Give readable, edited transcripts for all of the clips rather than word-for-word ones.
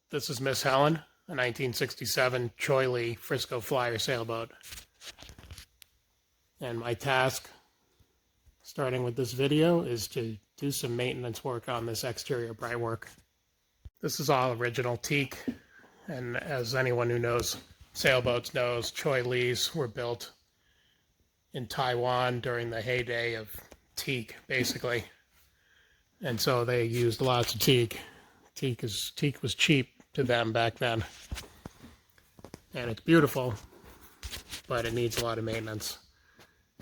This is Miss Helen, a 1967 Cheoy Frisco Flyer sailboat. And my task, starting with this video, is to do some maintenance work on this exterior Brightwork. This is all original teak, and as anyone who knows sailboats knows, Cheoy were built in Taiwan during the heyday of teak, basically. And so they used lots of teak. Teak was cheap to them back then. And it's beautiful, but it needs a lot of maintenance.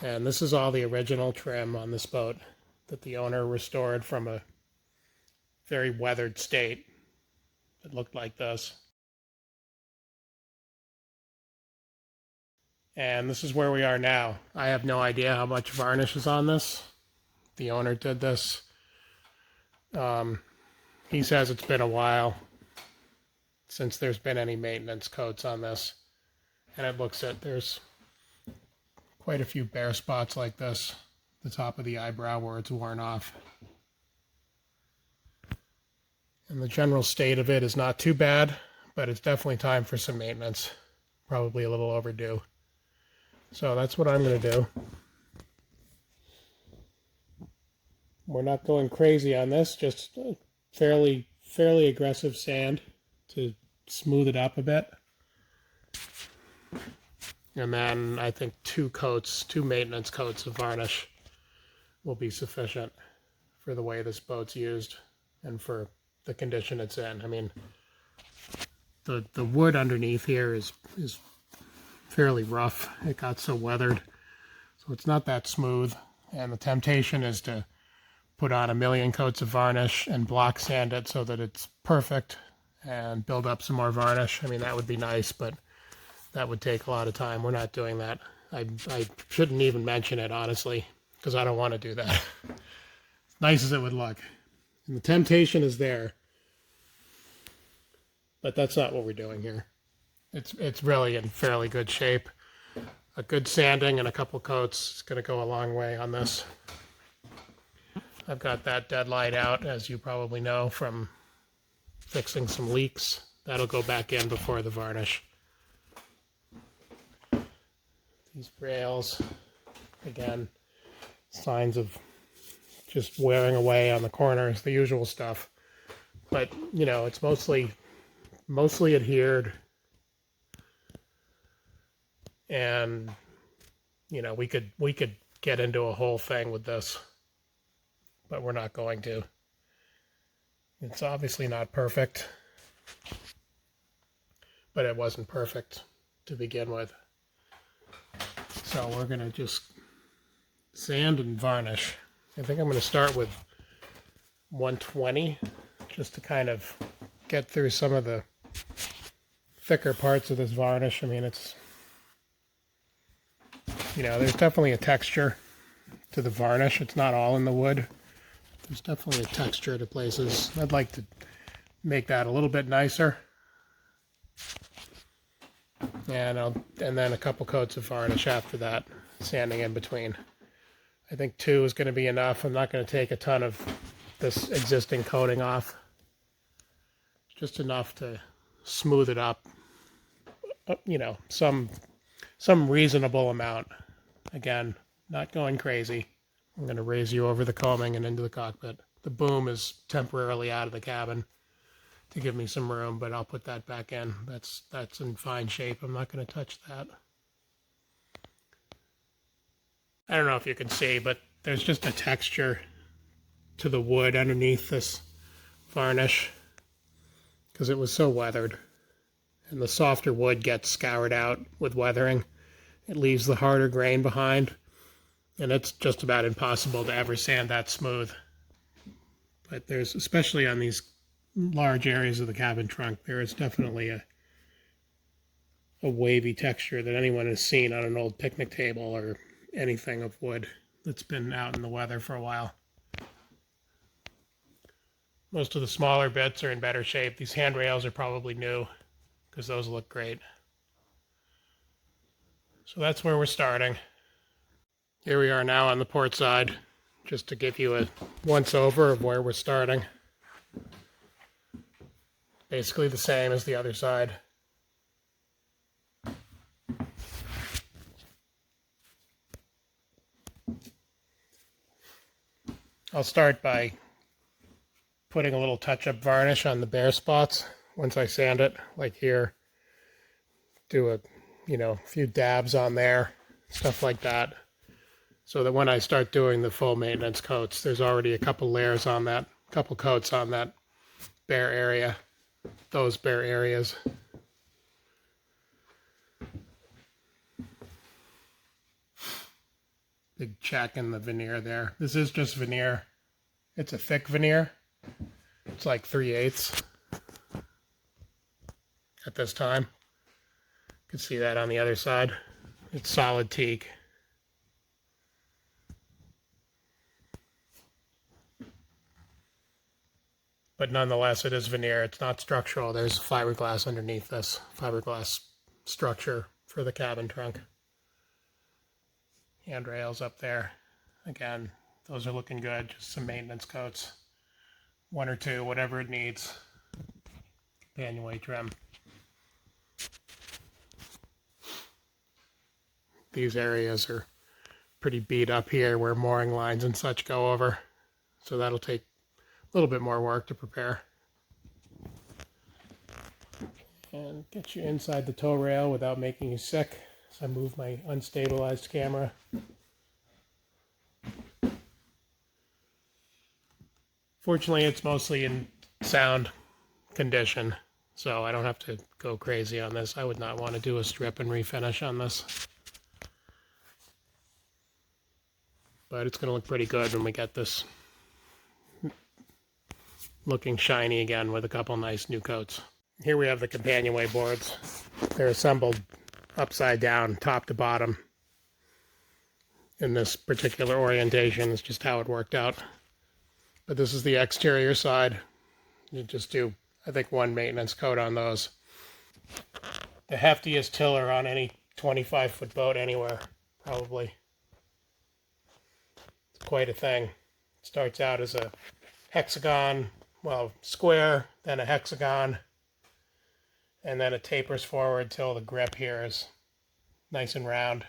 And this is all the original trim on this boat that the owner restored from a very weathered state. It looked like this. And this is where we are now. I have no idea how much varnish is on this. The owner did this. He says it's been a while since there's been any maintenance coats on this. And it looks at, there's quite a few bare spots like this, the top of the eyebrow where it's worn off. And the general state of it is not too bad, but it's definitely time for some maintenance. Probably a little overdue. So that's what I'm going to do. We're not going crazy on this, just fairly aggressive sand to smooth it up a bit. And then I think two maintenance coats of varnish will be sufficient for the way this boat's used and for the condition it's in. I mean, the wood underneath here is fairly rough. It got so weathered, so it's not that smooth. And the temptation is to put on 1,000,000 coats of varnish and block sand it so that it's perfect and build up some more varnish. I mean, that would be nice, but that would take a lot of time. We're not doing that. I shouldn't even mention it, honestly, because I don't want to do that. As nice as it would look. And the temptation is there. But that's not what we're doing here. It's really in fairly good shape. A good sanding and a couple coats is going to go a long way on this. I've got that dead light out, as you probably know, from fixing some leaks. That'll go back in before the varnish. These rails, again, signs of just wearing away on the corners, the usual stuff. But, you know, it's mostly adhered. And, you know, we could get into a whole thing with this, but we're not going to. It's obviously not perfect, but it wasn't perfect to begin with. So we're going to just sand and varnish. I think I'm going to start with 120 just to kind of get through some of the thicker parts of this varnish. I mean, it's, you know, there's definitely a texture to the varnish. It's not all in the wood. There's definitely a texture to places. I'd like to make that a little bit nicer. And then a couple coats of varnish after that, sanding in between. I think 2 is going to be enough. I'm not going to take a ton of this existing coating off. Just enough to smooth it up. You know, some reasonable amount. Again, not going crazy. I'm going to raise you over the coaming and into the cockpit. The boom is temporarily out of the cabin to give me some room, but I'll put that back in. That's in fine shape. I'm not going to touch that. I don't know if you can see, but there's just a texture to the wood underneath this varnish because it was so weathered. And the softer wood gets scoured out with weathering. It leaves the harder grain behind. And it's just about impossible to ever sand that smooth. But there's, especially on these large areas of the cabin trunk, there is definitely a wavy texture that anyone has seen on an old picnic table or anything of wood that's been out in the weather for a while. Most of the smaller bits are in better shape. These handrails are probably new because those look great. So that's where we're starting. Here we are now on the port side, just to give you a once over of where we're starting. Basically the same as the other side. I'll start by putting a little touch-up varnish on the bare spots once I sand it, like here. Do a, few dabs on there, stuff like that, so that when I start doing the full maintenance coats, there's already a couple layers on that, couple coats on that bare area, those bare areas. Big check in the veneer there. This is just veneer. It's a thick veneer. It's like 3/8 at this time. You can see that on the other side. It's solid teak. But nonetheless, it is veneer. It's not structural. There's fiberglass underneath this, fiberglass structure for the cabin trunk. Handrails up there. Again, those are looking good. Just some maintenance coats. 1 or 2, whatever it needs. Companionway trim. These areas are pretty beat up here where mooring lines and such go over. So that'll take a little bit more work to prepare. And get you inside the tow rail without making you sick. So I move my unstabilized camera. Fortunately, it's mostly in sound condition, so I don't have to go crazy on this. I would not want to do a strip and refinish on this. But it's going to look pretty good when we get this looking shiny again with a couple nice new coats. Here we have the companionway boards. They're assembled upside down, top to bottom. In this particular orientation, it's just how it worked out. But this is the exterior side. You just do, I think, 1 maintenance coat on those. The heftiest tiller on any 25-foot boat anywhere, probably. It's quite a thing. It starts out as a hexagon, well, square, then a hexagon, and then it tapers forward till the grip here is nice and round,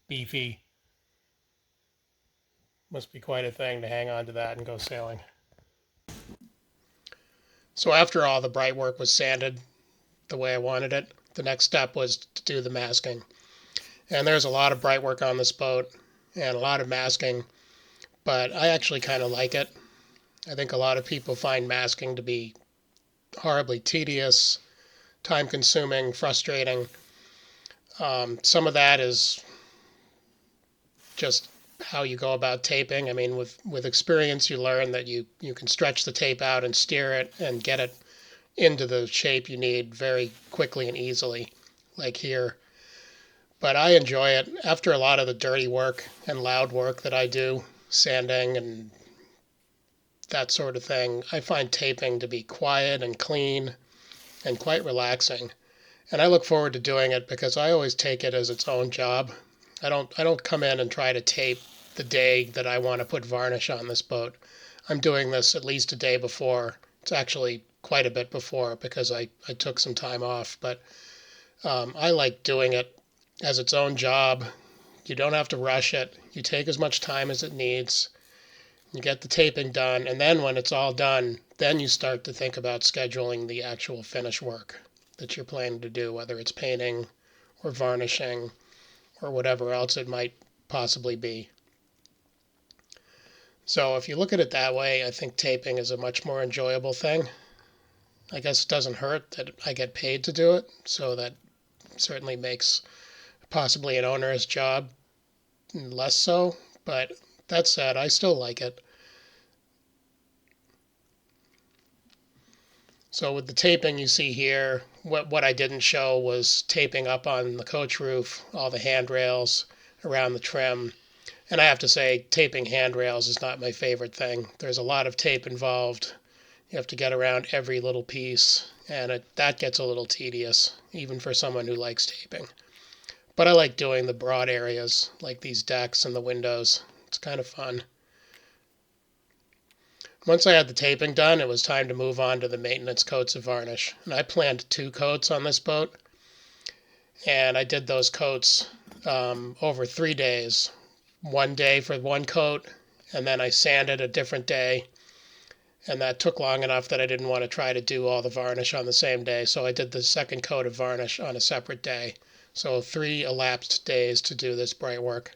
beefy. Must be quite a thing to hang on to that and go sailing. So after all the Brightwork was sanded the way I wanted it, the next step was to do the masking. And there's a lot of Brightwork on this boat and a lot of masking, but I actually kind of like it. I think a lot of people find masking to be horribly tedious, time-consuming, frustrating. Some of that is just how you go about taping. I mean, with experience, you learn that you can stretch the tape out and steer it and get it into the shape you need very quickly and easily, like here. But I enjoy it. After a lot of the dirty work and loud work that I do, sanding and that sort of thing, I find taping to be quiet and clean and quite relaxing. And I look forward to doing it because I always take it as its own job. I don't come in and try to tape the day that I want to put varnish on this boat. I'm doing this at least a day before. It's actually quite a bit before because I took some time off. But I like doing it as its own job. You don't have to rush it. You take as much time as it needs. You get the taping done. And then when it's all done, then you start to think about scheduling the actual finish work that you're planning to do, whether it's painting or varnishing or whatever else it might possibly be. So if you look at it that way, I think taping is a much more enjoyable thing. I guess it doesn't hurt that I get paid to do it, so that certainly makes possibly an onerous job less so. But that said, I still like it. So with the taping you see here, what I didn't show was taping up on the coach roof, all the handrails around the trim. And I have to say, taping handrails is not my favorite thing. There's a lot of tape involved. You have to get around every little piece, and that gets a little tedious, even for someone who likes taping. But I like doing the broad areas, like these decks and the windows. It's kind of fun. once I had the taping done, it was time to move on to the maintenance coats of varnish. And I planned 2 coats on this boat, and I did those coats over 3 days. One day for one coat, and then I sanded a different day. And that took long enough that I didn't want to try to do all the varnish on the same day. So I did the second coat of varnish on a separate day. So 3 elapsed days to do this Brightwork.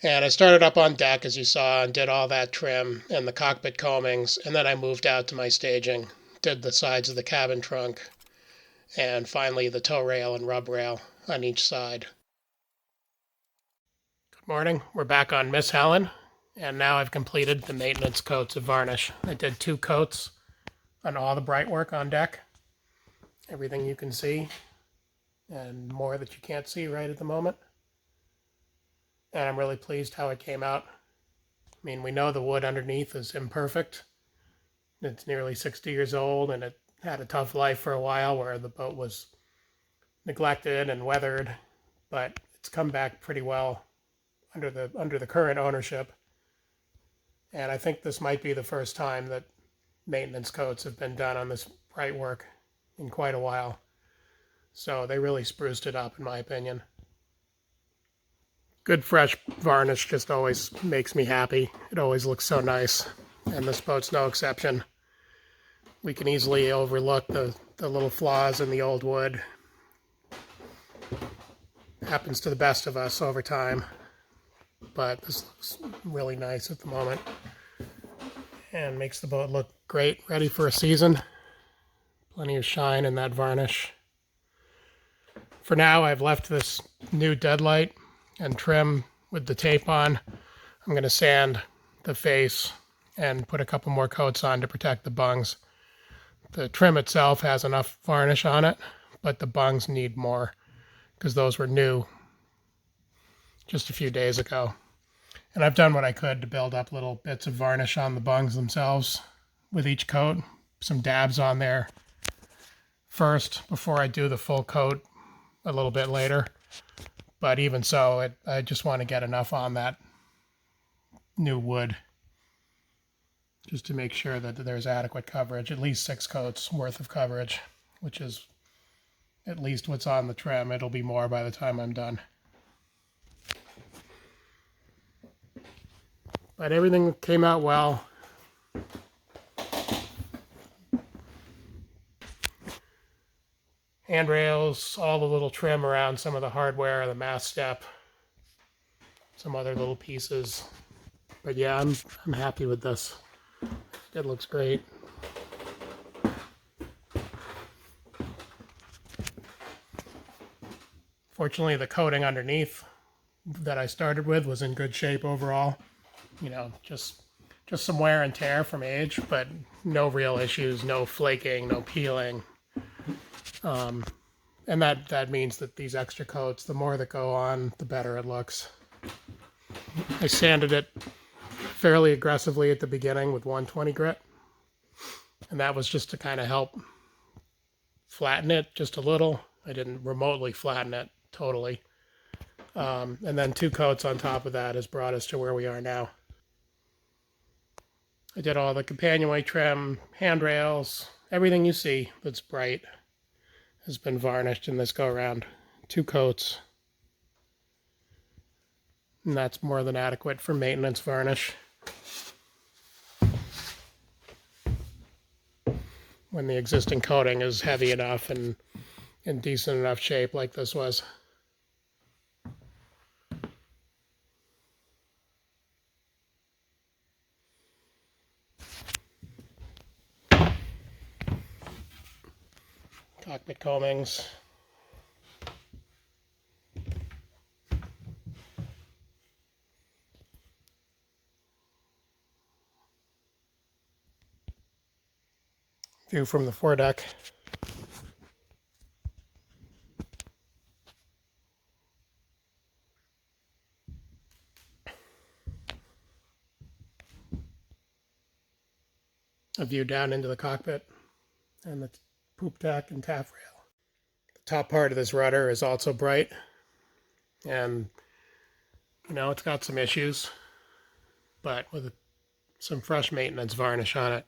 And I started up on deck, as you saw, and did all that trim and the cockpit combings. And then I moved out to my staging, did the sides of the cabin trunk, and finally the tow rail and rub rail on each side. Good morning. We're back on Miss Helen. And now I've completed the maintenance coats of varnish. I did 2 coats on all the Brightwork on deck. Everything you can see, and more that you can't see right at the moment. And I'm really pleased how it came out. I mean, we know the wood underneath is imperfect. It's nearly 60 years old, and it had a tough life for a while where the boat was neglected and weathered, but it's come back pretty well under the current ownership. And I think this might be the first time that maintenance coats have been done on this Brightwork in quite a while. So they really spruced it up, in my opinion. Good fresh varnish just always makes me happy. It always looks so nice, and this boat's no exception. We can easily overlook the little flaws in the old wood. Happens to the best of us over time, but this looks really nice at the moment and makes the boat look great, ready for a season. Plenty of shine in that varnish. For now, I've left this new deadlight and trim with the tape on. I'm going to sand the face and put a couple more coats on to protect the bungs. The trim itself has enough varnish on it, but the bungs need more because those were new just a few days ago. And I've done what I could to build up little bits of varnish on the bungs themselves with each coat. Some dabs on there first before I do the full coat a little bit later. But even so, I just want to get enough on that new wood just to make sure that there's adequate coverage, at least 6 coats worth of coverage, which is at least what's on the trim. It'll be more by the time I'm done. But everything came out well. Handrails, all the little trim around some of the hardware, the mast step, some other little pieces. But yeah, I'm happy with this. It looks great. Fortunately, the coating underneath that I started with was in good shape overall. You know, just some wear and tear from age, but no real issues, no flaking, no peeling. And that means that these extra coats, the more that go on, the better it looks. I sanded it fairly aggressively at the beginning with 120 grit, and that was just to kind of help flatten it just a little. I didn't remotely flatten it totally. And then 2 coats on top of that has brought us to where we are now. I did all the companionway trim, handrails, everything you see that's bright has been varnished in this go-around. 2 coats. And that's more than adequate for maintenance varnish. When the existing coating is heavy enough and in decent enough shape like this was. Cockpit combings. View from the foredeck. A view down into the cockpit and the poop deck and taffrail. The top part of this rudder is also bright, and you know, it's got some issues, but with a some fresh maintenance varnish on it.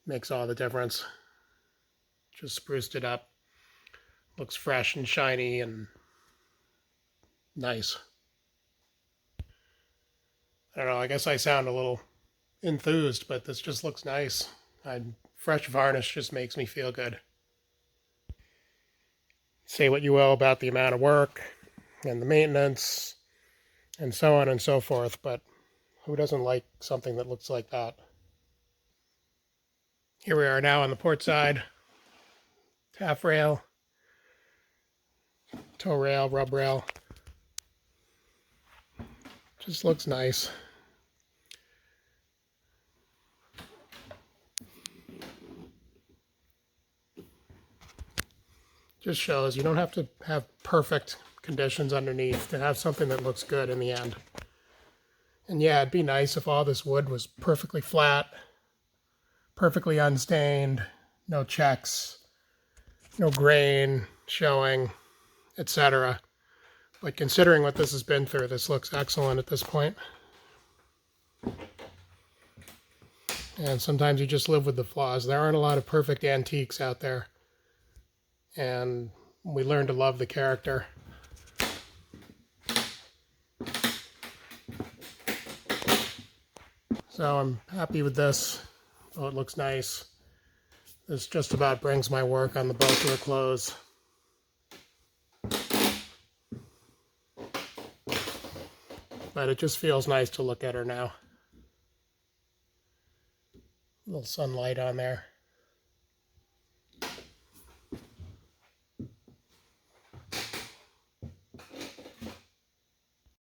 Makes all the difference. Just spruced it up. Looks fresh and shiny and nice. I don't know, I guess I sound a little enthused, but this just looks nice. Fresh varnish just makes me feel good. Say what you will about the amount of work and the maintenance and so on and so forth, but who doesn't like something that looks like that? Here we are now on the port side. Taff rail, tow rail, rub rail. Just looks nice. Just shows you don't have to have perfect conditions underneath to have something that looks good in the end. And yeah, it'd be nice if all this wood was perfectly flat, perfectly unstained, no checks, no grain showing, etc. But considering what this has been through, this looks excellent at this point. And sometimes you just live with the flaws. There aren't a lot of perfect antiques out there. And we learn to love the character. So I'm happy with this. Oh, it looks nice. This just about brings my work on the boat to a close. But it just feels nice to look at her now. A little sunlight on there.